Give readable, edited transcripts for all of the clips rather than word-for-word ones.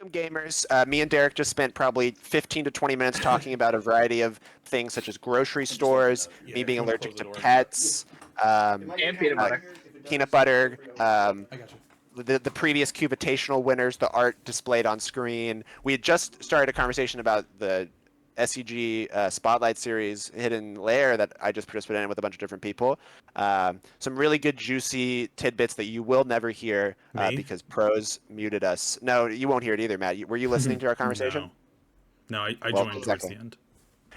Welcome, gamers. Me and Derek just spent probably 15 to 20 minutes talking about a variety of things such as grocery stores, me being allergic to pets, And peanut butter. peanut butter, I got you. the previous Cubevitational winners, the art displayed on screen. We had just started a conversation about the SCG Spotlight Series Hidden Layer that I just participated in with a bunch of different people. Some really good juicy tidbits that you will never hear because pros muted us. No, you won't hear it either, Matt. Were you listening to our conversation? No, I Well, joined exactly. towards the end.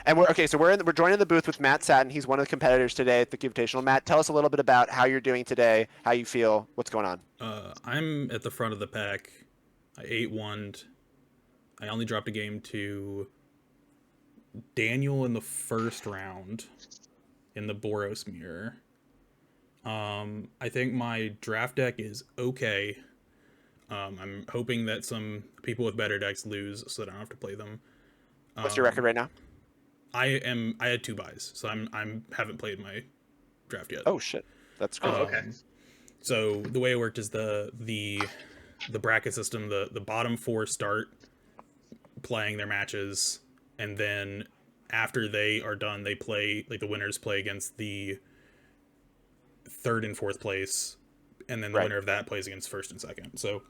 And we're joining the booth with Matt Satin. He's one of the competitors today at the Cubevitational. Matt, tell us a little bit about how you're doing today, how you feel, what's going on. I'm at the front of the pack. I 8-1'd. I only dropped a game to Daniel in the first round in the Boros mirror. I think my draft deck is okay. I'm hoping that some people with better decks lose so that I don't have to play them. What's your record right now? I had 2 buys, so I'm haven't played my draft yet. Oh shit, that's great. Okay. So the way it worked is the bracket system. The bottom 4 start playing their matches, and then after they are done, they play, like, the winners play against the 3rd and 4th place, and then the winner of that plays against 1st and 2nd. So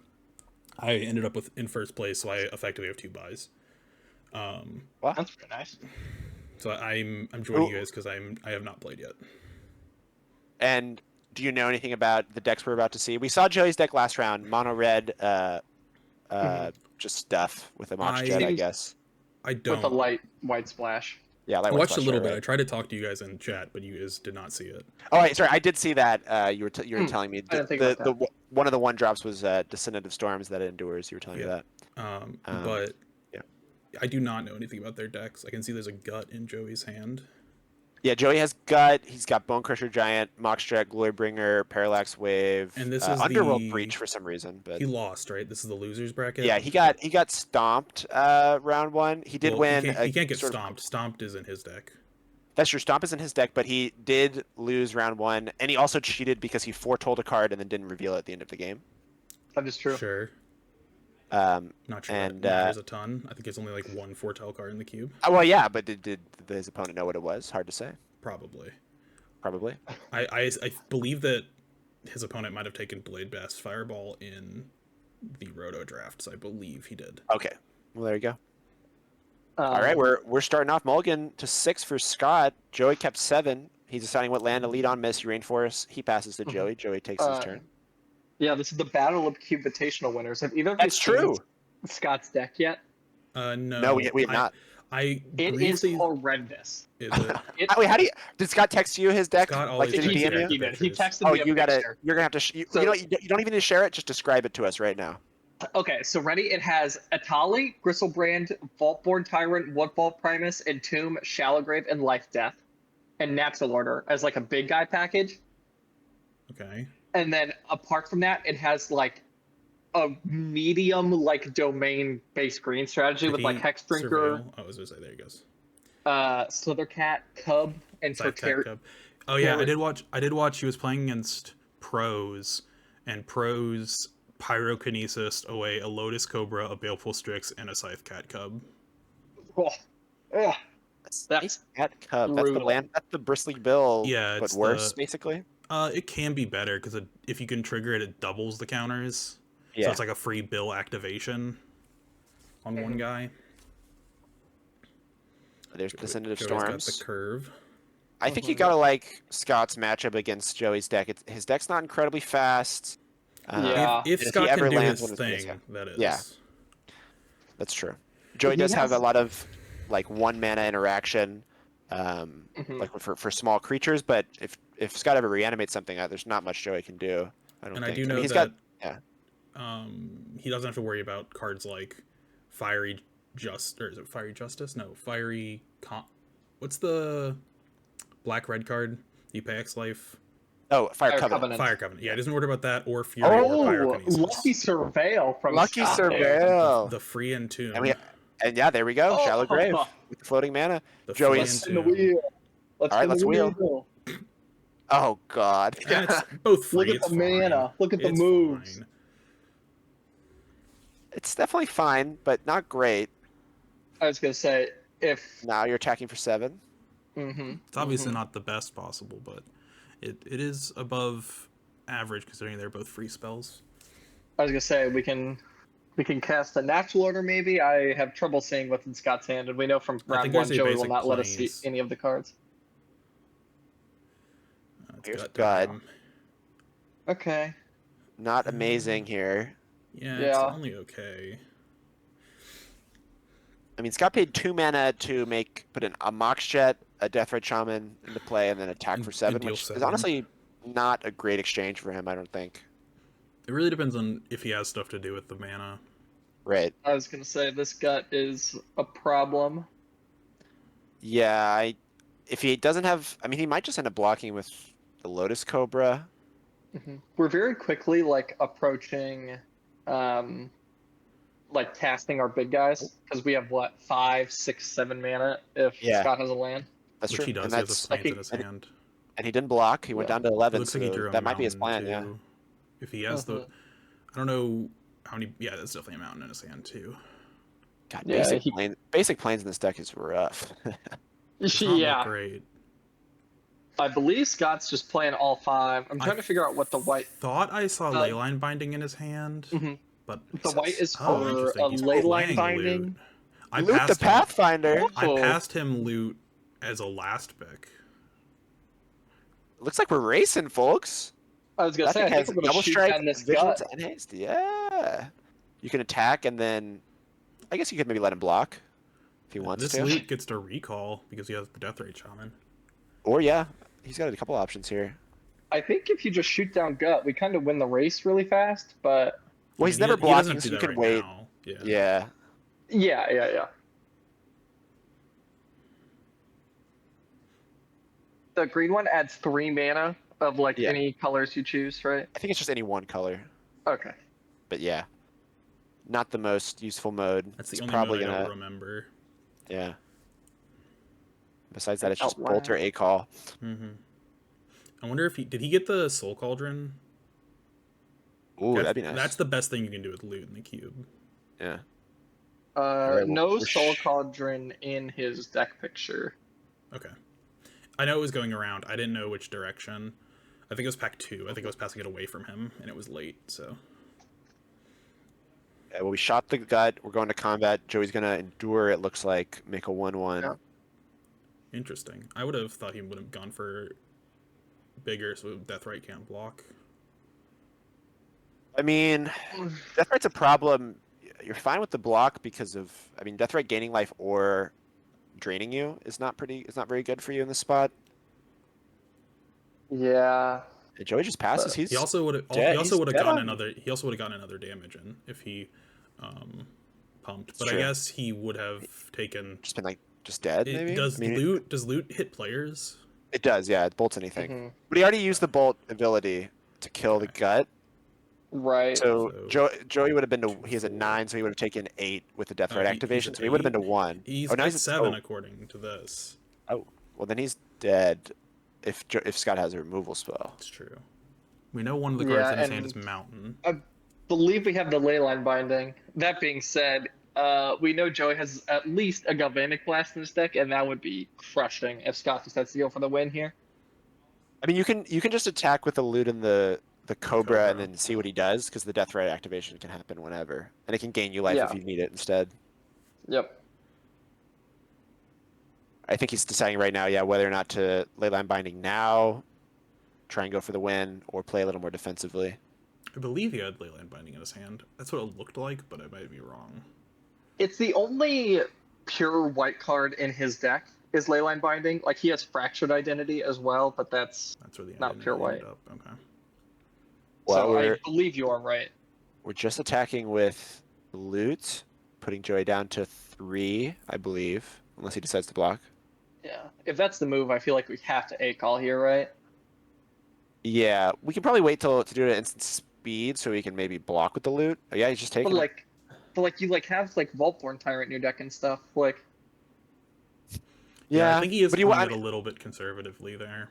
I ended up in 1st place, so I effectively have 2 buys. Wow. That's pretty nice. So I'm joining you guys because I have not played yet. And do you know anything about the decks we're about to see? We saw Joey's deck last round, mono red, just stuff with a Mox Jet, I guess. I don't. With a light white splash. Yeah, I watched a little bit. Right? I tried to talk to you guys in chat, but you guys did not see it. Oh, wait, sorry, I did see that. You were telling me I didn't think about that. one of the 1-drops was Descendant of Storms that endures. You were telling me that. But yeah, I do not know anything about their decks. I can see there's a gut in Joey's hand. Yeah, Joey has Gut. He's got Bone Crusher Giant, Mox Jet, Glorybringer, Parallax Wave, And this is Underworld Breach for some reason. But he lost, right? This is the losers bracket. yeah, he got stomped round 1. He did win. He can't get stomped. Stomped is in his deck. That's true. Stomp is in his deck, but he did lose round 1, and he also cheated because he foretold a card and then didn't reveal it at the end of the game. That is true. Sure. Not sure. And there's a ton. I think it's only like 1 foretell card in the cube. Well, yeah, but did his opponent know what it was? Hard to say. Probably. I I believe that his opponent might have taken Blade Blast Fireball in the Roto drafts. I believe he did. Okay. Well, there you go. All right, we're starting off mulligan to 6 for Scott. Joey kept 7. He's deciding what land to lead on. Miss Rainforest. He passes to Joey. Joey takes his turn. Yeah, this is the Battle of Cubevitational winners. Have either of you That's true. seen Scott's deck yet? No, we have not. It is horrendous. Is it? Wait, how do you? Did Scott text you his deck? Scott always did he He DM you? did. He texted Oh, me a you're picture. gonna have to. You don't even need to share it. Just describe it to us right now. Okay, so ready? It has Atali, Gristlebrand, Vaultborn Tyrant, Woodvault Primus, Entomb, Shallowgrave, and Life Death, and Natural Order as like a big guy package. Okay. And then apart from that, it has like a medium like domain based green strategy with like Hex Drinker, Surveil. I was gonna say there he goes. Slithercat, Cub, and Scythe Cub. Oh yeah, I did watch. He was playing against pros, and pros pyrokinesis away a Lotus Cobra, a Baleful Strix, and a Scythe Cat Cub. That's Cat Cub. That's the brutal. land. That's the Bristly Bill. Yeah, but it's worse, basically. It can be better because if you can trigger it, it doubles the counters. Yeah. So it's like a free bill activation on one guy. There's Descendant of Joey's got Storms. the curve. I think you gotta like Scott's matchup against Joey's deck. His deck's not incredibly fast. Yeah. If he Scott ever can do lands his one of his- thing, that is. Yeah. That's true. Joey He does have has- a lot of like 1 mana interaction, like for small creatures. But if Scott ever reanimates something, there's not much Joey can do. I don't And think. I do know he's that got he doesn't have to worry about cards like Fiery Justice? No, what's the black red card? You pay X life. Oh, Fire Fire Covenant. Covenant. Fire Covenant. Yeah, he doesn't worry about that or Fury or Pyrokinesis. Lucky Surveil from Lucky Scott there. Surveil. The free Entomb. And yeah, there we go. Oh. Shallow Grave with the floating mana. The Joey's. free In the wheel. All right, let's wheel. Oh God. And it's both free. Look at it's the fine. mana. Look at the It's moves. fine. It's definitely fine, but not great. I was gonna say if. Now you're attacking for 7. It's obviously not the best possible, but it is above average considering they're both free spells. I was gonna say we can cast a natural order maybe. I have trouble seeing what's in Scott's hand, and we know from I think round one there's a Joey will basic not let us see planes. any of the cards. It's Here's gut gut. time. Okay. Not amazing here. Yeah, Yeah. it's only okay. I mean, Scott paid 2 mana to put a Mox Jet, a Deathrite Shaman into play, and then attack for And 7, deal which is 7. honestly not a great exchange for him, I don't think. It really depends on if he has stuff to do with the mana. Right. I was gonna say this gut is a problem. Yeah, if he doesn't have... I mean, he might just end up blocking with the Lotus Cobra. We're very quickly like approaching, like casting our big guys because we have what 5, 6, 7 mana if Yeah. Scott has a land. That's Which true. he does. And He has that's a plant in his and, hand. and he didn't block. He went Yeah. down to It 11, looks like he so drew a that might be his mountain, plan, yeah. too. If he has the... I don't know how many... Yeah, that's definitely a mountain in his hand, too. God, Yeah, basic planes in this deck is rough. It's not Yeah, look great. I believe Scott's just playing all 5. I'm trying to figure out what the white. Thought I saw Uh, Leyline Binding in his hand, but The white is oh, for interesting. a He's ley line playing binding. Loot. I Loot the passed him. Pathfinder. I Oh. passed him Loot as a last pick. Looks like we're racing, folks. I was gonna That say I thing think has we're gonna double shoot strike, down this vigilance, gut. and haste. Yeah. You can attack and then... I guess you could maybe let him block if he wants This to. Loot gets to recall because he has the Deathrite Shaman. Or yeah, he's got a couple options here. I think if you just shoot down gut, we kind of win the race really fast. But Well, I he's mean, never he doesn't blocking, do so you that can right wait. now. Yeah. Yeah. yeah. The green one adds 3 mana of like Yeah. any colors you choose, right? I think it's just any one color. Okay. But yeah. Not the most useful mode. That's the It's only probably mode I gonna... don't remember. Yeah. Besides that, it's just Outland. Bolt or A-Call. I wonder if did he get the Soul Cauldron? Ooh, that'd be nice. That's the best thing you can do with Loot in the cube. Yeah. Alright, No we're Soul Cauldron in his deck picture. Okay. I know it was going around. I didn't know which direction. I think it was pack 2. I think I was passing it away from him, and it was late, so... Yeah, well, we shot the gut. We're going to combat. Joey's going to endure, it looks like. Make a 1-1. Yeah. Interesting. I would have thought he would have gone for bigger, so Deathrite can't block. I mean, Deathrite's a problem. You're fine with the block because of... I mean, Deathrite gaining life or draining you is not very good for you in this spot. Yeah. And Joey just passes. He's He also would have. dead. He also He's would have dead gotten on- another. He also would have gotten another damage in if he pumped. But true. I guess he would have taken. just been like just dead. Maybe Does I mean, loot? Does loot hit players? It does. Yeah, it bolts anything. Mhm. But he already used the bolt ability to kill the gut. Right. So So- Joey would have been to. He has a 9, so he would have taken 8 with the Deathrite he's activation. at So he would have been to 8. 1. He's oh, now at he's 7 oh, according to this. oh, well then he's dead. If Scott has a removal spell. It's true. We know one of the cards Yeah, in his hand and- is Mountain. I believe we have the Leyline binding. That being said, we know Joey has at least a Galvanic Blast in his deck, and that would be crushing if Scott decides to go for the win here. I mean, you can just attack with the loot and the Cobra Cobra. and then see what he does because the Deathrite activation can happen whenever, and it can gain you life Yeah. if you need it instead. Yep. I think he's deciding right now, yeah, whether or not to Leyline Binding now, try and go for the win, or play a little more defensively. I believe he had Leyline Binding in his hand. That's what it looked like, but I might be wrong. It's the only pure white card in his deck is Leyline binding. Like he has Fractured Identity as well, but that's That's where the Not ended pure white. up. Okay. Well, so I we're believe you are right. just attacking with loot, putting Joey down to 3, I believe, unless he decides to block. Yeah. If that's the move, I feel like we have to A-call here, right? Yeah, we can probably wait to do it at instant speed so we can maybe block with the loot. Oh, yeah, he's just taking But it. like you have like Vaultborn Tyrant in your deck and stuff. Like Yeah, I think he is but playing I it a mean, little bit conservatively there.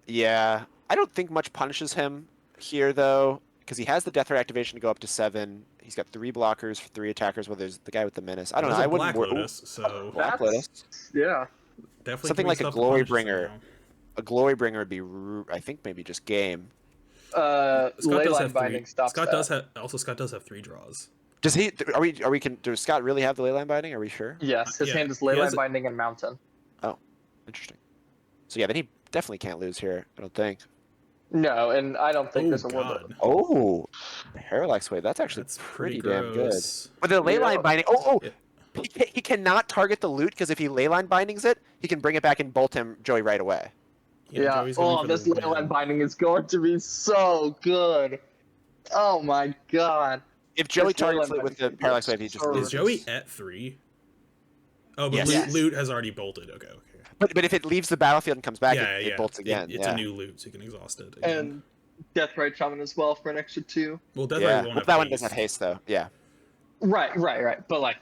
yeah, I don't think much punishes him here though, because he has the Death Ray activation to go up to 7. He's got 3 blockers, 3 attackers. Well, there's the guy with the menace. I don't know. There's I a wouldn't. Black Lotus, so Black Lotus. Yeah. definitely Something can be like a stuff to Glory punish us right Bringer. now. A Glory Bringer would be, I think, maybe just game. Scott does Leyline have Binding 3. stops Scott that. does have Scott does have 3 draws. Does he? Does Scott really have the Leyline Binding? Are we sure? Yes, his Yeah, hand is he has Leyline Binding and Mountain. Oh, interesting. So yeah, then he definitely can't lose here. I don't think. No, and I don't think Oh there's a world. god, Oh, Parallax Wave. That's actually that's pretty pretty damn good. gross. With the Leyline Yeah. Binding. Yeah. He cannot target the loot because if he Leyline Bindings it, he can bring it back and bolt him Joey right away. Yeah. Joey's going Oh, for this the Leyline win. Binding is going to be so good. Oh my god. If Joey This targets Leyline it with the Binding Parallax is Wave, he just so- Is loses. Joey at 3? Oh, but Yes. loot, Yes. loot has already bolted. Okay. But if it leaves the battlefield and comes back, Yeah, it yeah. bolts again. It's yeah. a new loot, so you can exhaust it. Again. And Death Ray Shaman as well for an extra 2. Well, Death Yeah. Ray won't Well, have that one doesn't have haste. haste though. Yeah. Right. But like,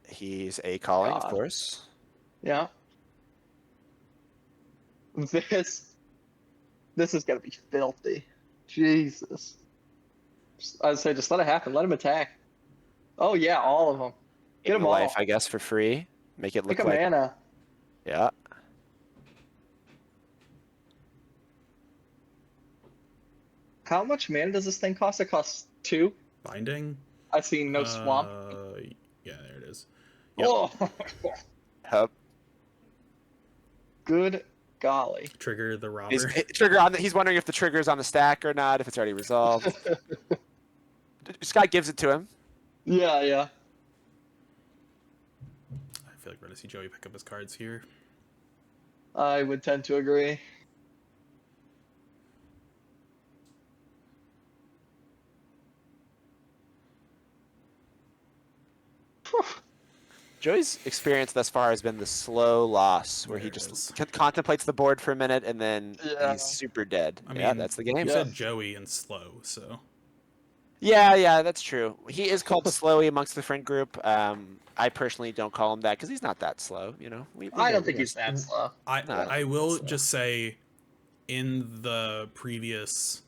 He's a calling, of God. course. yeah. This is gonna be filthy. Jesus. I'd say just let it happen. Let him attack. Oh yeah, all of them. Get Gain them a all. life, I guess, for free. Make it look Pick a like. mana. Yeah. How much mana does this thing cost? It costs 2. Binding. I see no swamp. Yeah, there it is. Yep. Oh, Hup. good golly. Trigger the robber. He's wondering if the trigger's on the stack or not. If it's already resolved. Scott gives it to him. Yeah. I feel like we're gonna see Joey pick up his cards here. I would tend to agree. Joey's experience thus far has been the slow loss, where he There it just is. contemplates the board for a minute and then Yeah. he's super dead. I Yeah, mean, that's the You game. said Joey and slow, so Yeah, that's true. He is called slowy amongst the friend group. I personally don't call him that because he's not that slow. You know, I don't think he's that slow. I will so. just say, in the previous,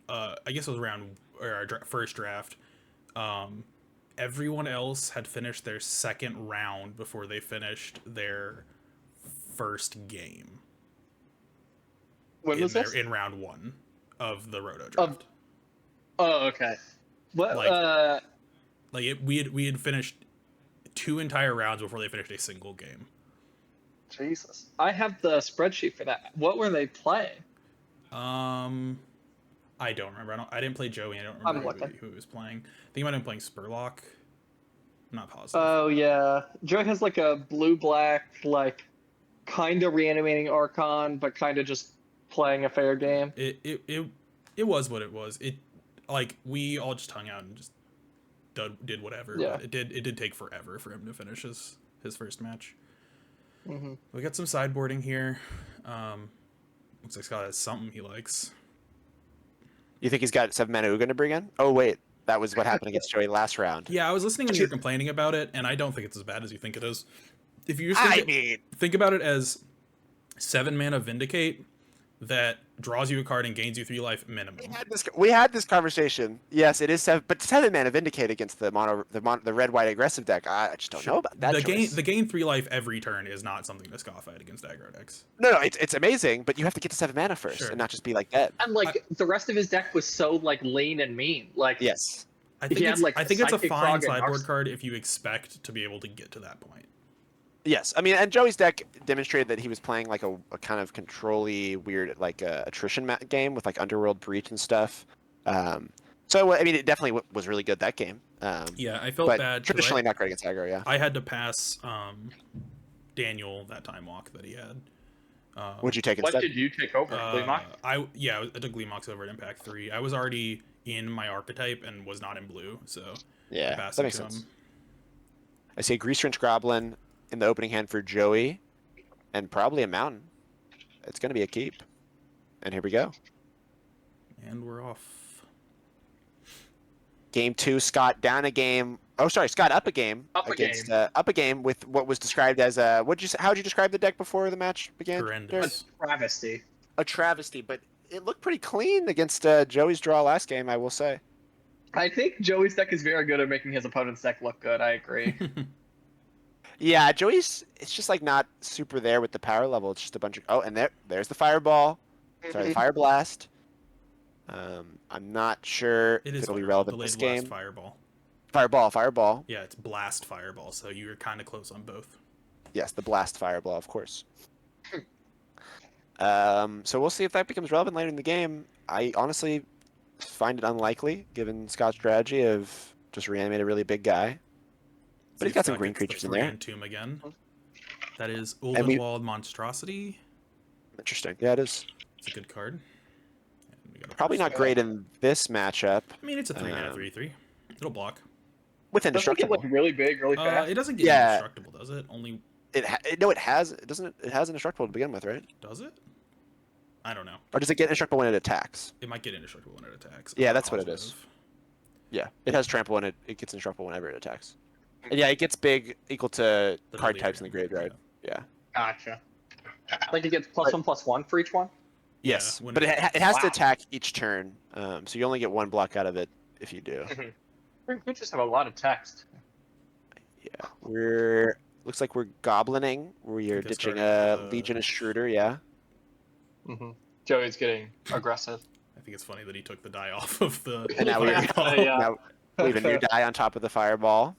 I guess it was around our first draft, everyone else had finished their second round before they finished their first game. When was this? In round 1 of the Roto draft. Oh, okay. What? We had finished 2 entire rounds before they finished a single game. Jesus. I have the spreadsheet for that. What were they playing? I don't remember. I didn't play Joey. I don't I'm remember looking. who he was playing. I think he might have been playing Spurlock. I'm not positive. Oh yeah, Joe has like a blue-black, like kind of reanimating Archon, but kind of just playing a fair game. It was what it was. It like we all just hung out and just did whatever. Yeah. But it did take forever for him to finish his first match. Mm-hmm. We got some sideboarding here. Looks like Scott has something he likes. You think he's got 7 mana Ugin to bring in? Oh wait, that was what happened against Joey last round. Yeah, I was listening when you were complaining about it, and I don't think it's as bad as you think it is. If you just I mean, think about it as 7 mana Vindicate that draws you a card and gains you 3 life minimum. we had this conversation. Yes, it is 7, but 7 mana Vindicate against the red white aggressive deck. I just don't know about that. The gain 3 life every turn is not something to scoff at against aggro decks. No, it's amazing, but you have to get to 7 mana first Sure. and not just be like that. And like the rest of his deck was so like lean and mean. Like Yes. I think He had, it's, like, I the think it's a Psychic fine Frog and sideboard Narcs. card if you expect to be able to get to that point. Yes, I mean, and Joey's deck demonstrated that he was playing like a kind of control-y, weird, like attrition game with like Underworld Breach and stuff. So I mean, it definitely was really good that game. Yeah, I felt but bad. 'cause traditionally not great against aggro. Yeah. I had to pass Daniel that time walk that he had. Would you take what instead? did you take over? Gleemock? I took Gleemox over at Impact 3. I was already in my archetype and was not in blue, so I Yeah, passed that it makes to sense. him. I see a Grease-Wrench Goblin in the opening hand for Joey, and probably a Mountain. It's going to be a keep. And here we go. And we're off. Game 2, Scott down a game. Oh, sorry, Scott up a game Up a against up a game with what was described as how would you describe the deck before the match began? Horrendous. Travesty. a travesty, but it looked pretty clean against Joey's draw last game, I will say. I think Joey's deck is very good at making his opponent's deck look good. I agree. Yeah, Joey's, it's just like not super there with the power level. It's just a bunch of, oh, and there's the fireball. Sorry, the fire blast. I'm not sure It if is it'll be fireball, relevant delayed this blast game. fireball. Fireball. Yeah, it's blast fireball, so you're kind of close on both. Yes, the blast fireball, of course. So we'll see if that becomes relevant later in the game. I honestly find it unlikely, given Scott's strategy of just reanimate a really big guy. But he's got some green creatures in there. Entomb again. That is And we- Ulvenwald Monstrosity. Interesting. Yeah, it is. It's a good card. And we got a Probably not great in this matchup. I mean, it's a 3-mana 3/3. It'll block. With Doesn't it get indestructible. like really big, really fast? It doesn't get Yeah. indestructible, does it? Only No, it has. It doesn't. It has indestructible to begin with, right? does it? I don't know. Or does it get indestructible when it attacks? It might get indestructible when it attacks. Yeah, I'm not that's what it is. positive. Yeah, it has trample and it gets indestructible whenever it attacks. And yeah, it gets big equal to The card leader. types in the graveyard. Yeah. Gotcha. Like it gets +1/+1 for each one? Yes, when but it- it has to Wow. attack each turn, so you only get one block out of it if you do. We just have a lot of text. Yeah, looks like we're goblining. We're think I ditching started a with, Legion Extruder. Yeah. Joey's getting aggressive. I think it's funny that he took the die off of the And now we fireball. Yeah. now we have a new die on top of the fireball.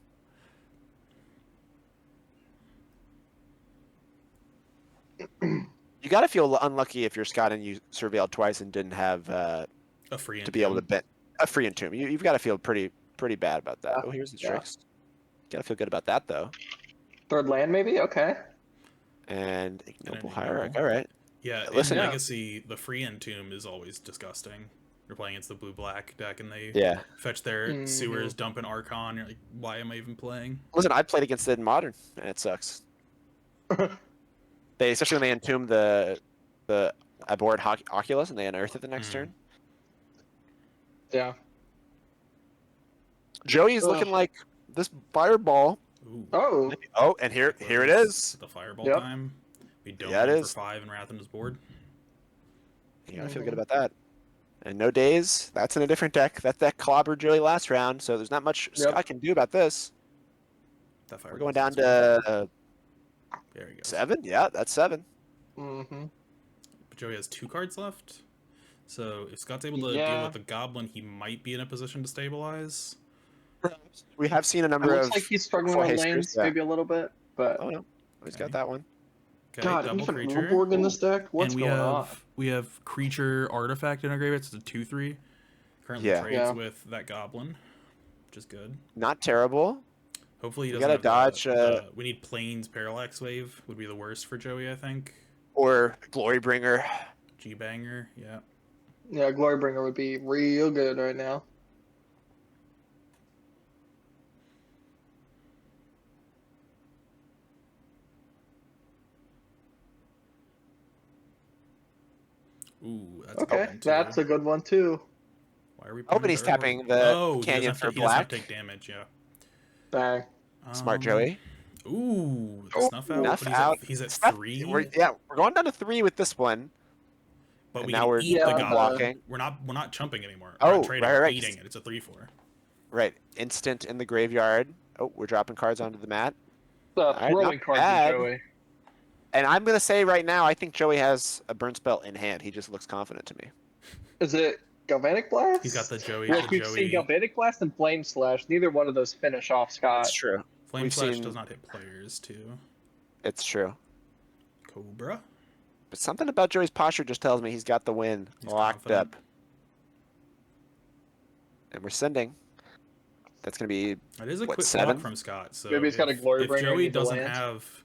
You gotta feel unlucky if you're Scott and you surveilled twice and didn't have a free to be able to entomb. bet a free entomb. You've got to feel pretty bad about that. Yeah. Oh, here's the Yeah. tricks. Gotta feel good about that though. Third land, maybe? Okay. And And ignoble an hierarch. ignoble. All right. Yeah, Listen- in Legacy, the free entomb is always disgusting. You're playing against the blue-black deck, and they Yeah. fetch their Mhm. sewers, dump an Archon. You're like, why am I even playing? Listen, I played against it in modern, and it sucks. Especially when they entomb the abhorrent Oculus and they unearth it the next Mm. turn. Yeah. Joey's looking Ugh. like this fireball. Ooh. Oh. Oh, and here it is. The fireball Yep. time. We don't Yeah, it him is. for 5 and Wrath on his board. You gotta feel good about that. And no days. That's in a different deck. That deck clobbered Joey last round, so there's not much Scott can do about this. That We're fireball going down sounds to There you go. 7. Yeah, that's 7. Mm-hmm. But Joey has 2 cards left. So if Scott's able to Yeah. deal with the goblin, he might be in a position to stabilize. We have seen a It number looks of. like he's struggling full on hasters, lanes yeah. maybe a little bit, but Oh no, he's got Okay. that one. Okay, God, double even creature. Urborg in this deck? What's and we going have on? we have creature artifact in our graveyard. It's a 2/3. Currently Yeah. trades Yeah. with that goblin, which is good. Not terrible. Hopefully he We doesn't gotta have dodge, we need Plains Parallax Wave would be the worst for Joey, I think. Or Glorybringer. G-Banger, yeah. Yeah, Glorybringer would be real good right now. Ooh, that's a good Okay, one, too. that's a good one too. Why are we Oh, but playing he's Urborg? tapping the Oh, he canyon doesn't for have to, he doesn't have black. to take damage, yeah. Bang. Smart Joey. Ooh, the Oh, snuff out. Snuff but out. He's at Snuff- 3. We're going down to 3 with this one. But and we now can we're eat the yeah, goblin. blocking. We're not chumping anymore. Oh, we're not trading, right, we're right. eating it. It's a 3/4. Right. Instant in the graveyard. Oh, we're dropping cards onto the mat. Throwing not cards bad. at Joey. And I'm gonna say right now, I think Joey has a burn spell in hand. He just looks confident to me. Is it Galvanic Blast? He's got the Joey. Like the we've Joey seen Galvanic Blast and Flame Slash. Neither one of those finish off Scott. It's true. Flame we've Slash seen- does not hit players too. It's true. Cobra. But something about Joey's posture just tells me he's got the win He's locked confident. up. And we're sending. That's gonna be It is a What, quick 7? block from Scott. So Maybe he's got a Glory if Bringer Joey into doesn't lands. have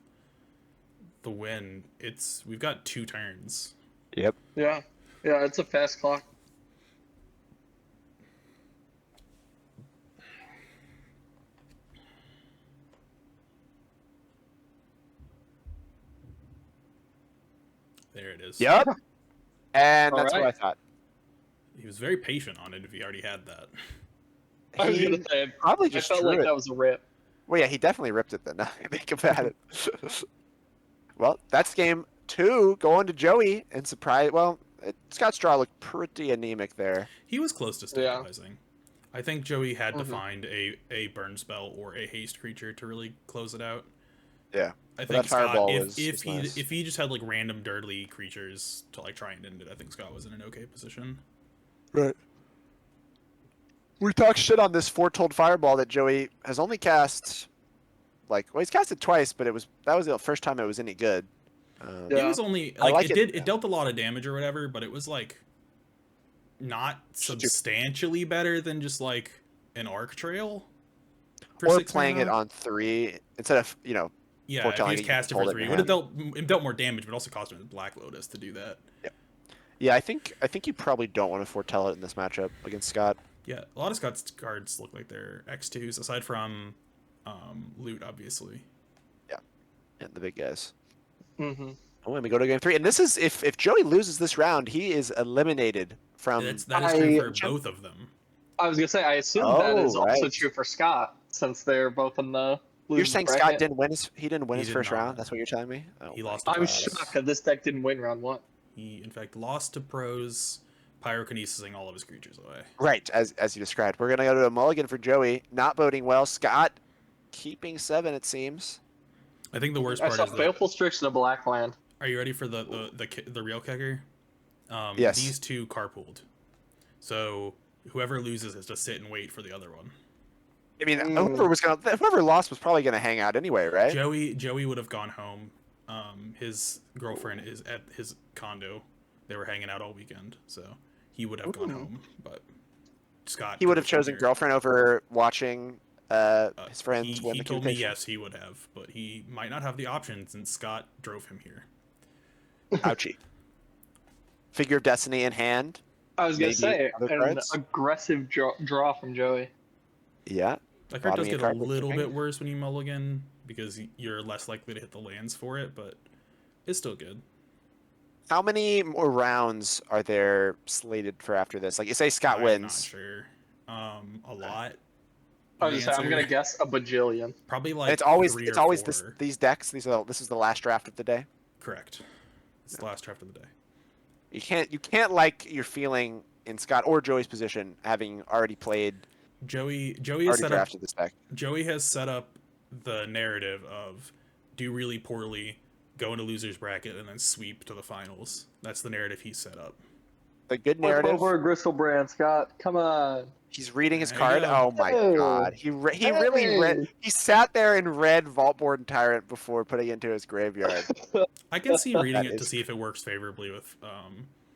the win, we've got 2 turns. Yep. Yeah. Yeah, it's a fast clock. There it is. Yep. And that's what I Alright. thought. He was very patient on it if he already had that. I was He gonna say, probably I just felt drew like it. that was a rip. Well, yeah, he definitely ripped it then. Now I think about it. Well, that's game. 2 going to Joey and surprise. Well, Scott's draw looked pretty anemic there. He was close to stabilizing. I think Joey had to find a burn spell or a haste creature to really close it out. Yeah. I But think that Scott, fireball if was he just had like random dirtly creatures to like try and end it, I think Scott was in an okay position. Right. We talked shit on this foretold fireball that Joey has only cast. Well, he's cast it twice, but that was the first time it was any good. It was only it dealt a lot of damage or whatever, but it was like not substantially better than just like an arc trail. Or playing it on 3 instead of yeah, if foretelling he was cast it for 3, it would have dealt more damage, but also cost him Black Lotus to do that. Yeah, I think you probably don't want to foretell it in this matchup against Scott. Yeah, a lot of Scott's cards look like they're X2s, aside from loot, obviously. Yeah, and the big guys. Mm-hmm. Oh, and we go to game 3, and this is if Joey loses this round, he is eliminated from. That is true for both of them. I was gonna say, I assume that is also true for Scott, since they're both in the. You're saying bracket. Scott didn't win his first round? That's what you're telling me? Oh, he lost. I'm shocked that this deck didn't win round 1. He, in fact, lost to pros, pyrokinesising all of his creatures away. Right, as you described. We're going to go to a mulligan for Joey. Not boding well. Scott keeping 7, it seems. I think the worst part is Baleful Strix in a black land. Are you ready for the real kicker? Yes. These 2 carpooled. So whoever loses has to sit and wait for the other one. I mean, whoever lost was probably gonna hang out anyway, right? Joey would have gone home. His girlfriend is at his condo. They were hanging out all weekend, so he would have gone home. But Scott, he would have chosen girlfriend over watching his friends win the He told me competition. yes, he would have, but he might not have the option since Scott drove him here. Ouchie. Figure of Destiny in hand. I was gonna say an cards? aggressive draw from Joey. Yeah. That card does get a little bit worse when you mulligan because you're less likely to hit the lands for it, but it's still good. How many more rounds are there slated for after this? Like, you say Scott wins. I'm not sure. A lot. I was just saying, I'm gonna guess a bajillion. Probably like And it's always 3 or 4. these decks. This is the last draft of the day. Correct. It's the last draft of the day. You can't like your feeling in Scott or Joey's position having already played. Joey has set up this deck. Joey has set up the narrative of do really poorly, go into losers bracket, and then sweep to the finals. That's the narrative he's set up. The good narrative. Over Gristlebrand, Scott. Come on. He's reading his There card. you go. Oh my god. He really read. He sat there and read Vaultborn Tyrant before putting it into his graveyard. I can see reading it to see if it works favorably with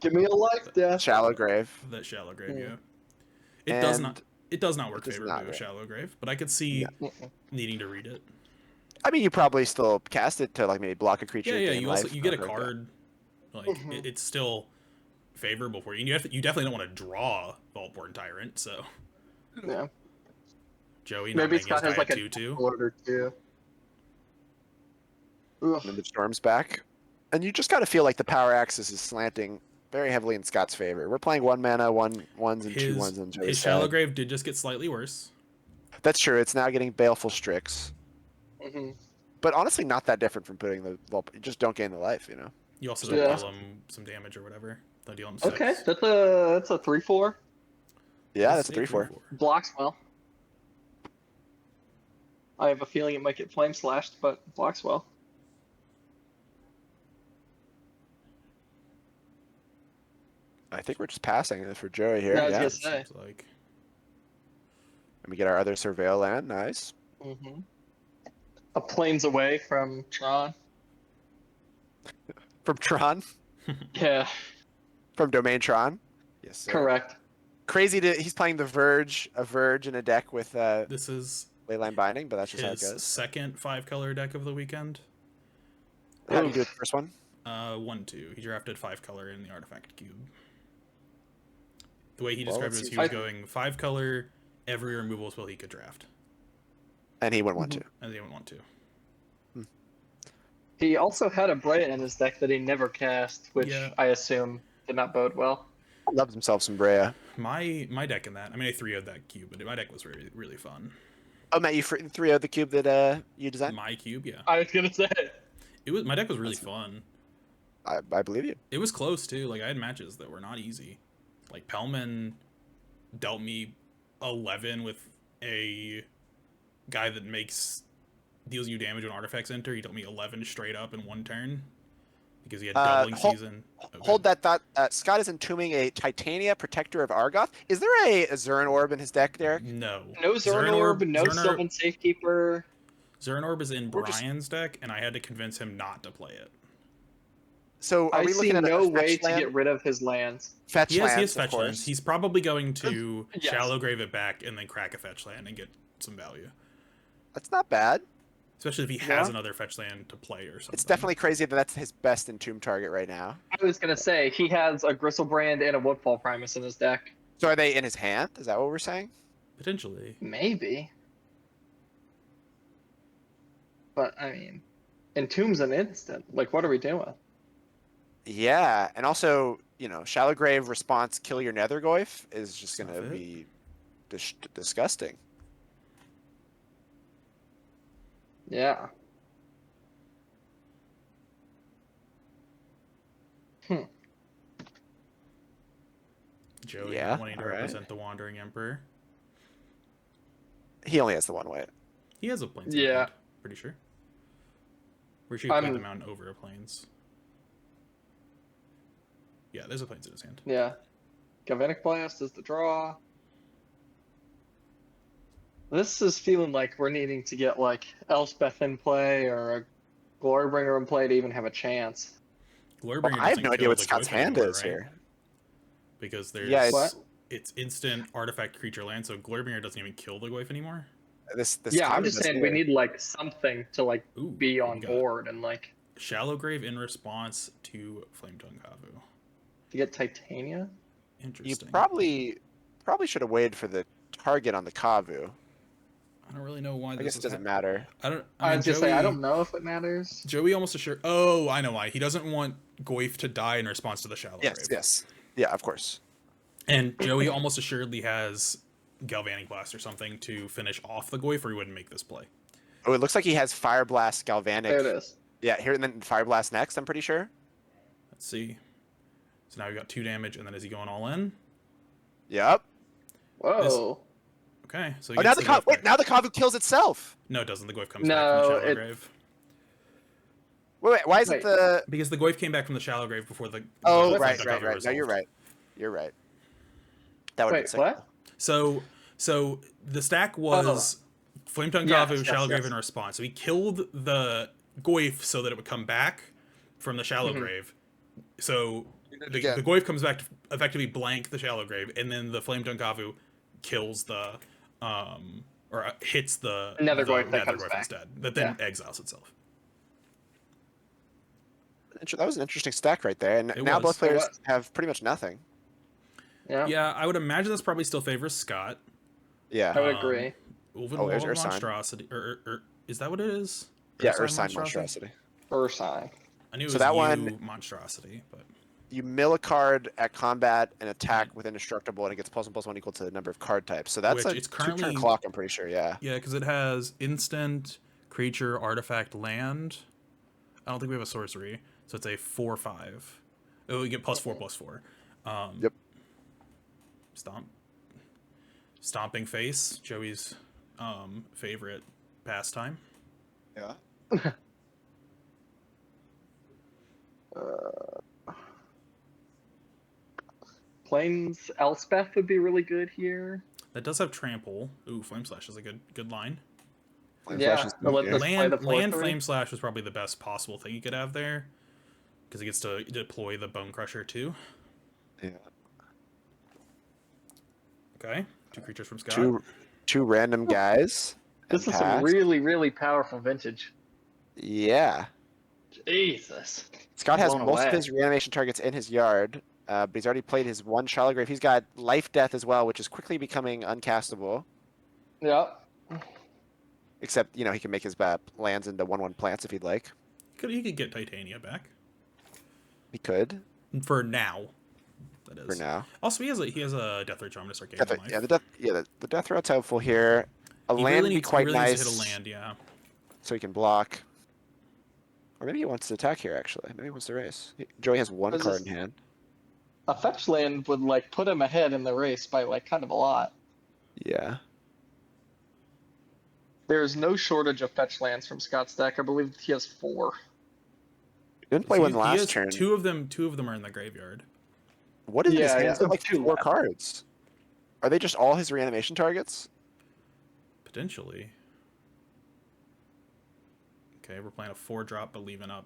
Give me a life death. Shallow Grave. that Shallow Grave. Yeah. It does not work favorably with Shallow Grave, but I could see needing to read it. I mean, you probably still cast it to like maybe block a creature. Yeah. gain life. You get a card. Like it's still favorable for you, and you definitely don't want to draw Vaultborn Tyrant. So Yeah. Joey Maybe not Scott making has like a 2/2. order too. Ugh. And the Storm's back, and you just gotta feel like the power axis is slanting very heavily in Scott's favor. We're playing 1 mana, 1/1s, and 2/1s on Joey's His Shallow side. Grave did just get slightly worse. That's true. It's now getting Baleful Strix, Mhm. but honestly, not that different from putting the you just don't gain the life, you know. You also don't deal him some damage or whatever. Don't deal him 6. Okay, that's a 3/4. Yeah, that's a 3/4. Blocks well. I have a feeling it might get flame slashed, but blocks well. I think we're just passing it for Joey here. Yeah, I was Yeah. gonna say. Seems like Let me get our other Surveil land. Nice. Mm-hmm. A planes away from Tron. From Tron. Yeah, From Domain Tron. Yes, sir. correct. Crazy he's playing a Verge in a deck with this is Leyline Binding, but that's just how it his goes. second 5-color deck of the weekend. How do you do it the first one? 1/2. He drafted 5-color in the Artifact Cube. The way he Well, described it let's was see. he was going 5-color, every removal spell he could draft. And he went 1/2. And they went 1/2. He also had a Brea in his deck that he never cast, which Yeah. I assume did not bode well. Loves himself some Brea. My deck in that, I mean, I 3-0'd that cube, but my deck was really, really fun. Oh, Matt, you 3-0 the cube that you designed? My cube, yeah. I was gonna say. My deck was really fun. I believe you. It was close too. Like I had matches that were not easy. Like Pellman dealt me 11 with a guy that deals you damage when artifacts enter. He dealt me 11 straight up in one turn because he had doubling season. Hold that thought. Scott is entombing a Titania, Protector of Argoth. Is there a Zurin Orb in his deck, Derek? No. No Zurin Orb, no Sylvan Safekeeper. Zurin Orb is in Brian's deck, and I had to convince him not to play it. So are I we see looking at no a way fetch land? to get rid of his lands. Fetch He has lands, of fetch course. lands. He's probably going to Yes. shallow grave it back and then crack a fetch land and get some value. That's not bad. Especially if he has another fetch land to play or something. It's definitely crazy that that's his best entomb target right now. I was gonna say he has a Gristlebrand and a Woodfall Primus in his deck. So are they in his hand? Is that what we're saying? Potentially. Maybe. But I mean, Entomb's an instant. Like, what are we doing? Yeah, and also, Shallow Grave response, kill your Nethergoyf is just going to Not it. be disgusting. Yeah. Joey Yeah, wanting to alright. represent the Wandering Emperor. He only has the one way. He has a plains. Yeah. in hand, pretty sure. Where should he play the mountain over a plains? Yeah, there's a plains in his hand. Yeah. Galvanic Blast is the draw. This is feeling like we're needing to get like Elspeth in play or a Glorybringer in play to even have a chance. Glorybringer I have doesn't no idea kill what the Scott's Goyf hand anymore, is right? here. Because there's Yeah, What? it's instant artifact creature land, so Glorybringer doesn't even kill the Goyf anymore. This Yeah, I'm comment just is saying here. we need like something to like Ooh, be what on we got? board and like Shallow Grave in response to Flametongue Kavu. to get Titania. You Interesting. probably should have waited for the target on the Kavu. I don't really know why. I guess it doesn't matter. I mean, I was just Joey, say I don't know if it matters. Joey almost assured. Oh, I know why. He doesn't want Goyf to die in response to the Shallow Yes, Grave. yes. Yeah, of course. And Joey almost assuredly has Galvanic Blast or something to finish off the Goyf, or he wouldn't make this play. Oh, it looks like he has Fire Blast, Galvanic. There it is. Yeah, here and then Fire Blast next, I'm pretty sure. Let's see. So now we got 2 damage, and then is he going all in? Yep. Whoa. Okay, so he Oh, now gets the Goyf back. now the Kavu kills itself. No, it doesn't. The Goyf comes No, back from the Shallow it- Grave. Wait, why isn't Wait. the... Because the Goyf came back from the Shallow Grave before the... Oh, the right. Flametongue No, Kavu you're resolved. right. You're right. That would Wait, what? So the stack was Flametongue Yes, Kavu, yes, Shallow Grave yes. in response. So he killed the Goyf so that it would come back from the Shallow Grave. So the again. Goyf comes back to effectively blank the Shallow Grave, and then the Flametongue Kavu kills the hits the Nether the Goyf that Nether comes Goyf back. instead. That then exiles itself. That was an interesting stack right there. And It now was. both players It was. have pretty much nothing. Yeah. Yeah, I would imagine this probably still favors Scott. Yeah. I would agree. Ulven Oh, there's Wall of Ursine. Monstrosity. Or is that what it is? Yeah, Ursine Ursine Monstrosity. Ursine. I knew it So was that you, one- Monstrosity, but You mill a card at combat and attack with indestructible, and it gets +1/+1 equal to the number of card types. So that's Which a it's 2-turn currently- clock, I'm pretty sure, yeah. yeah, because it has instant, creature, artifact, land. I don't think we have a sorcery, so it's a 4/5. Oh, we get +4/+4. Yep. Stomping face, Joey's favorite pastime. Yeah. Plains Elspeth would be really good here. That does have trample. Ooh, Flame Slash is a good line. Flame Yeah, Flash is but let good. this- play the Land 4/3? Flame Slash was probably the best possible thing you could have there, because it gets to deploy the Bone Crusher too. Yeah. Okay, 2 creatures from Scott. Two random guys. This and is some pass. really, really powerful vintage. Yeah. Jesus. Scott has Blown most of away. his reanimation targets in his yard, but he's already played his one Shallow Grave. He's got Life Death as well, which is quickly becoming uncastable. Yep. Except, he can make his lands into 1/1 plants if he'd like. He could get Titania back He could, for now. That is for now. Also, he has a Death Ray Charm to start Yeah, getting life. the death road's helpful here. A He land really would be needs, quite he really nice, needs to hit a land, yeah. so he can block. Or maybe he wants to attack here, actually. Maybe he wants to race. Joey has one There's card this- in hand. A fetch land would like put him ahead in the race by like kind of a lot. Yeah. There's no shortage of fetch lands from Scott's deck. I believe he has 4. He didn't play one He last has turn. two of them are in the graveyard. What is in his Yeah, hands? yeah. Like 2 4 left. cards. Are they just all his reanimation targets? Potentially. Okay, we're playing a 4-drop, but leaving up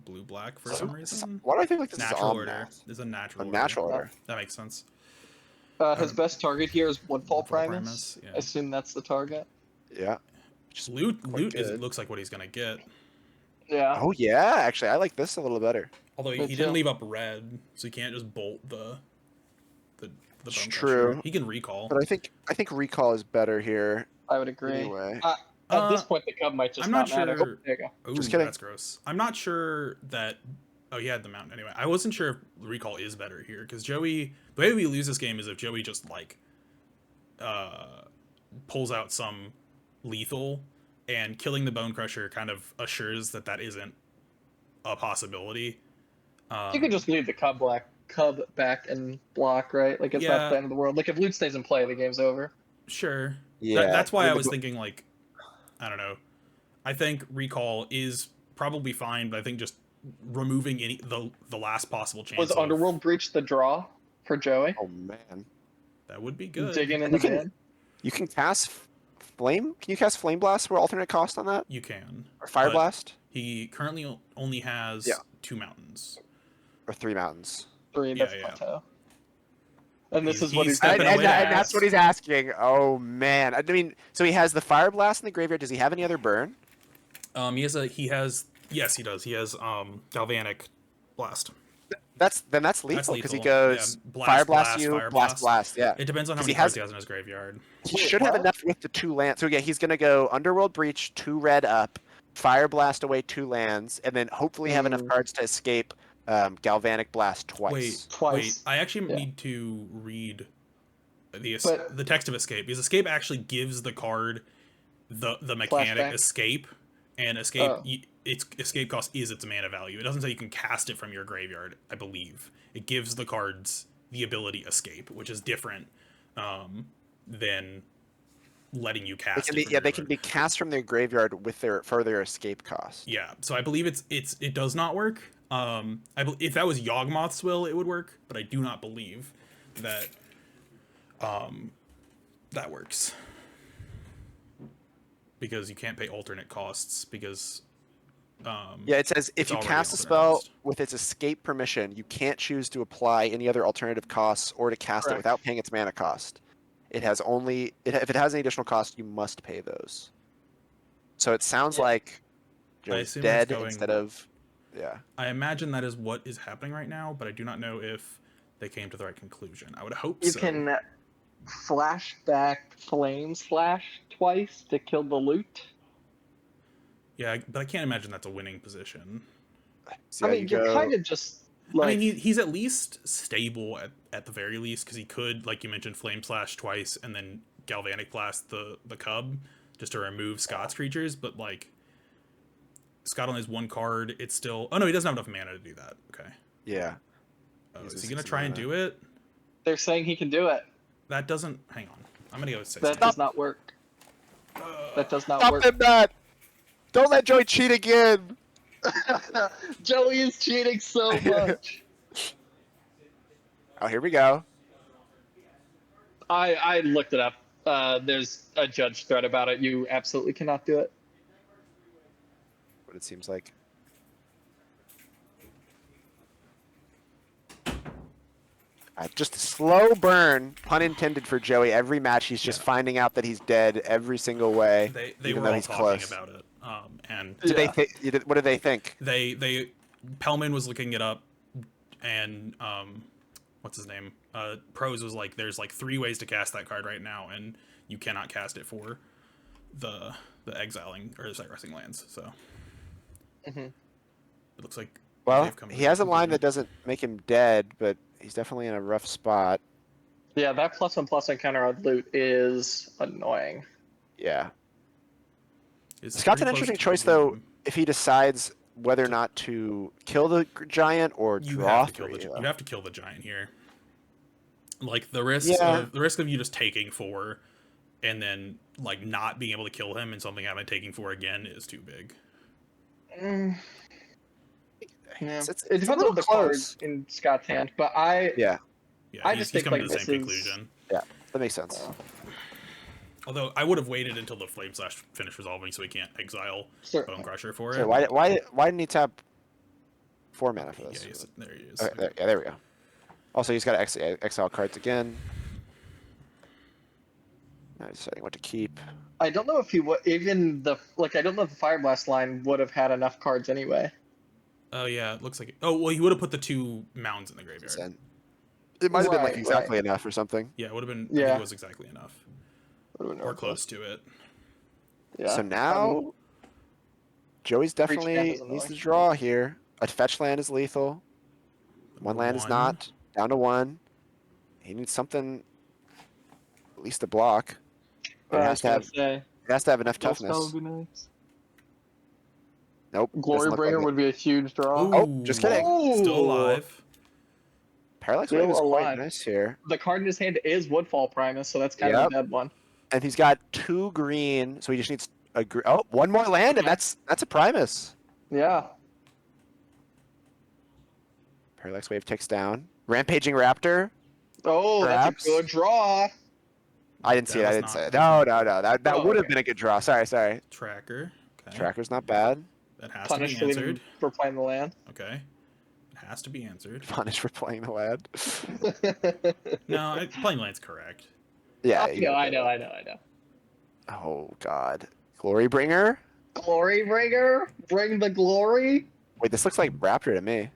blue-black for some reason. Why do I think like this Natural is order. math? There's a natural A order. natural order. That makes sense. His best target here is Woodfall Primus. Yeah. I assume that's the target. Yeah. Just loot good. looks like what he's gonna get. Yeah. Oh yeah, actually, I like this a little better. Although Me he too. didn't leave up red, so he can't just bolt the bone It's crusher. true. He can recall. But I think recall is better here. I would agree. Anyway. At this point, the Cub might just I'm not not matter. sure. Oh, there you go. Ooh, Just kidding. that's gross. I'm not sure that. Oh, he had the mount anyway. I wasn't sure if recall is better here because Joey. The way we lose this game is if Joey just like pulls out some lethal, and killing the bone crusher kind of assures that that isn't a possibility. You can just leave the Cub back and block, right? Like, it's Yeah. not the end of the world. Like, if loot stays in play, the game's over. Sure. Yeah. That's why I mean, I was thinking like, I don't know. I think recall is probably fine, but I think just removing the last possible chance. Was of- Underworld Breach the draw for Joey? Oh man. That would be good. Digging in You the can- bin? You can cast flame. Can you cast flame blast for alternate cost on that? You can. Or fire But blast? He currently only has Yeah. 2 mountains. Or 3 mountains. 3, Yeah, that's yeah. plateau. And this He's- is what he's he's stepping doing. away And to that's what he's asking. Oh man. I mean, so he has the fire blast in the graveyard. Does he have any other burn? Yes, he does. He has galvanic blast. That's lethal because he lethal. goes Yeah, blast, fire blast blast, you, fire blast, blast. yeah. It depends on how 'Cause many he cards has- he has in his graveyard. He Wait, should have what? enough with the 2 lands. So yeah, he's gonna go Underworld Breach, 2 red up, Fire Blast away 2 lands, and then hopefully have enough cards to escape Galvanic Blast twice. Wait, Twice. I actually Yeah. need to read But- the text of escape because escape actually gives the card the mechanic Flashback? escape, and escape Oh. its escape cost is its mana value. It doesn't say you can cast it from your graveyard. I believe it gives the cards the ability escape, which is different than letting you cast. They it from can your be cast from their graveyard with their further escape cost. Yeah, so I believe it does not work. If that was Yawgmoth's will, it would work, but I do not believe that that works because you can't pay alternate costs because Yeah, it says if It's you already cast a alternate spell cost. with its escape permission, you can't choose to apply any other alternative costs or to cast it Correct. without paying its mana cost. It has only if it has any additional cost, you must pay those. So it sounds Yeah. like Joe's assume it's dead going- instead of yeah. I imagine that is what is happening right now, but I do not know if they came to the right conclusion. I would hope You so. can flashback Flame Slash twice to kill the loot. Yeah, but I can't imagine that's a winning position. See I how mean, you you're go. kind of just like. I mean, he's at least stable at the very least because he could, like you mentioned, Flame Slash twice and then Galvanic Blast the Cub just to remove Scott's creatures. But like, Scott only has 1 card. It's still. Oh no, he doesn't have enough mana to do that. Okay. Yeah. Oh, He's is a he gonna 60 try and mana. do it? They're saying he can do it. That doesn't. Hang on. I'm gonna go with 6. That does not work. That does not Stop work. him, Matt! Don't let Joey cheat again. Joey is cheating so much. Oh, here we go. I looked it up. There's a judge thread about it. You absolutely cannot do it. What it seems like. Just a slow burn, pun intended for Joey. Every match, he's just Yeah. finding out that he's dead every single way. They even were though all he's talking close. about it, and Did Yeah. what did they think? they Pellman was looking it up, and what's his name? Pros was like, there's like 3 ways to cast that card right now, and you cannot cast it for the exiling or the site-resting lands. So Mhm. it looks like Well, they've come to he that has a line conclusion. that doesn't make him dead, but he's definitely in a rough spot. Yeah, that +1/+1 counter on loot is annoying. Yeah. It's Scott's pretty an close interesting to choice, the though, game. if he decides whether or not to kill the giant or You draw have to kill 3. you have to kill the giant here. Like the risk of you just taking 4 and then like not being able to kill him and something having taking 4 again is too big. Yeah. It's It a depends little on the card close. in Scott's hand, but Yeah, I he's just think coming like to the same this is conclusion. yeah, that makes sense. Although I would have waited until the Flame Slash finish resolving so he can't exile Certainly. Bone Crusher for it. So why didn't he tap 4 mana for this? Yeah, there he is. Okay, there we go. Also, he's got to exile cards again. Now he's deciding what to keep. I don't know if he would even I don't know if the Fire Blast line would have had enough cards anyway. Oh yeah, it looks like it. Oh well, he would have put the 2 mounds in the graveyard. It might have been like Right, exactly enough or something. Yeah, it would have been. Yeah. I think it was exactly enough, or close to it. Yeah. So now, Joey's definitely is needs to annoying. draw here. A fetch land is lethal. One land is not. Down to 1. He needs something, at least a block. But it has to have enough toughness. Nope. Glory doesn't look Bringer like it. would be a huge draw. Oh, just kidding. Still alive. Parallax Still Wave is quite alive. nice here. The card in his hand is Woodfall Primus, so that's kind of a bad one. And he's got 2 green, so he just needs a one more land, and that's a Primus. Yeah. Parallax Wave ticks down. Rampaging Raptor. Oh, Perhaps. that's a good draw. I didn't see it. I was didn't say not- it. No. That would have okay. been a good draw. Sorry. Tracker. Okay. Tracker's not bad. That has Punish to be answered. for playing the land. Okay. It has to be answered. Punish for playing the lad. No, playing land's correct. Yeah. I know. Oh God. Glory Bringer. Glory Bringer, bring the glory. Wait, this looks like Raptor to me.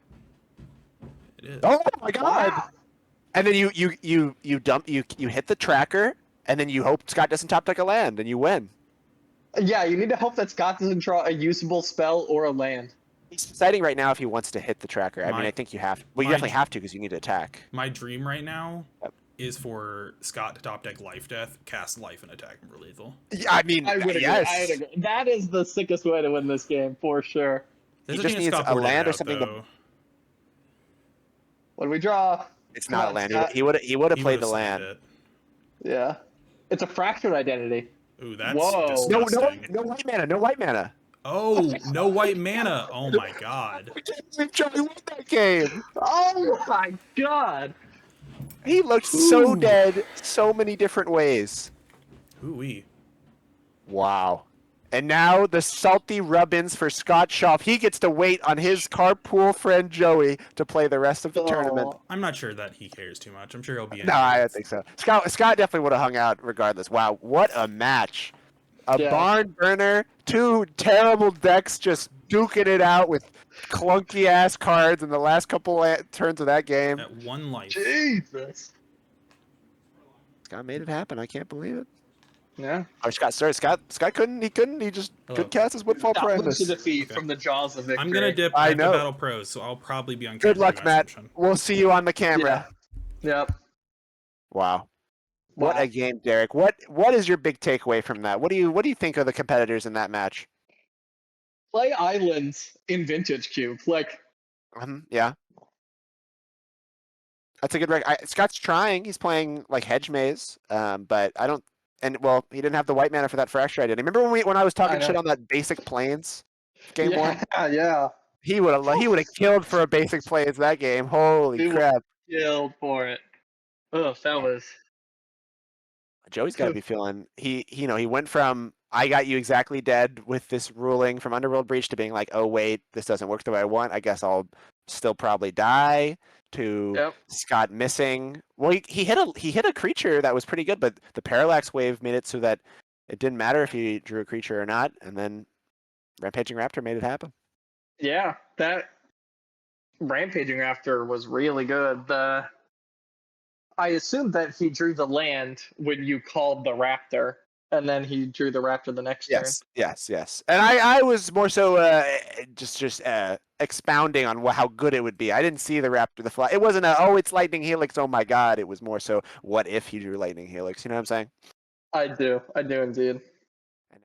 It is. Oh my God. Wow. And then you hit the tracker, and then you hope Scott doesn't top deck a land, and you win. Yeah, you need to hope that Scott doesn't draw a usable spell or a land. He's deciding right now if he wants to hit the tracker. I mean, My- I think you have. Well, you my- definitely have to because you need to attack. My dream right now Yep. is for Scott to top deck Life Death, cast Life, and attack him for lethal. Yeah, I mean, I would agree. yes. I would agree. That is the sickest way to win this game for sure. There's He a just chance needs Scott a boarded land or out, something to- though. What do we draw? It's Come not on, a land. Scott. He would have He played would've the slammed land. it. Yeah. It's a fractured identity. Ooh, that's Whoa. No disgusting. white mana. No white mana. Oh, no white mana. Oh my god. Joey won that game. Oh my god. He looked so Ooh. dead so many different ways. Ooh-wee. Wow. And now the salty rub-ins for Scott Schaff. He gets to wait on his carpool friend Joey to play the rest of the tournament. Oh. I'm not sure that he cares too much. I'm sure he'll be in No, I don't think so. Scott definitely would have hung out regardless. Wow, what a match. A Yeah. barn burner, 2 terrible decks just duking it out with clunky ass cards in the last couple turns of that game. At 1 life. Jesus. Scott made it happen. I can't believe it. Yeah. Oh, Scott couldn't. He just Hello. couldn't cast his Woodfall That was Primus. a defeat Okay. from the jaws of victory. I'm gonna dip I at the know. Battle Pros, so I'll probably be on Good camera luck, with my Matt. assumption. We'll see you on the camera. Yep. Wow. What Wow. a game, Derek. What is your big takeaway from that? What do you think of the competitors in that match? Play islands in Vintage Cube. Like, Yeah. That's a good Scott's trying. He's playing like Hedge Maze, but I don't. And well, he didn't have the white mana for that fracture identity. Remember when I was talking I know. shit on that basic planes game one? Yeah. He would have killed for a basic planes that game. Holy He crap! Killed for it. Oh, fellas. Joey's got to be feeling he went from I got you exactly dead with this ruling from Underworld Breach to being like, oh wait, this doesn't work the way I want. I guess I'll still probably die. To Yep. Scott missing. Well, he hit a creature that was pretty good, but the Parallax Wave made it so that it didn't matter if he drew a creature or not, and then Rampaging Raptor made it happen. Yeah, that Rampaging Raptor was really good. I assumed that he drew the land when you called the Raptor, and then he drew the Raptor the next turn. Yes. And I was more so just expounding on how good it would be. I didn't see the Raptor the fly. It wasn't it's Lightning Helix. Oh my God! It was more so what if he drew Lightning Helix? You know what I'm saying? I do indeed.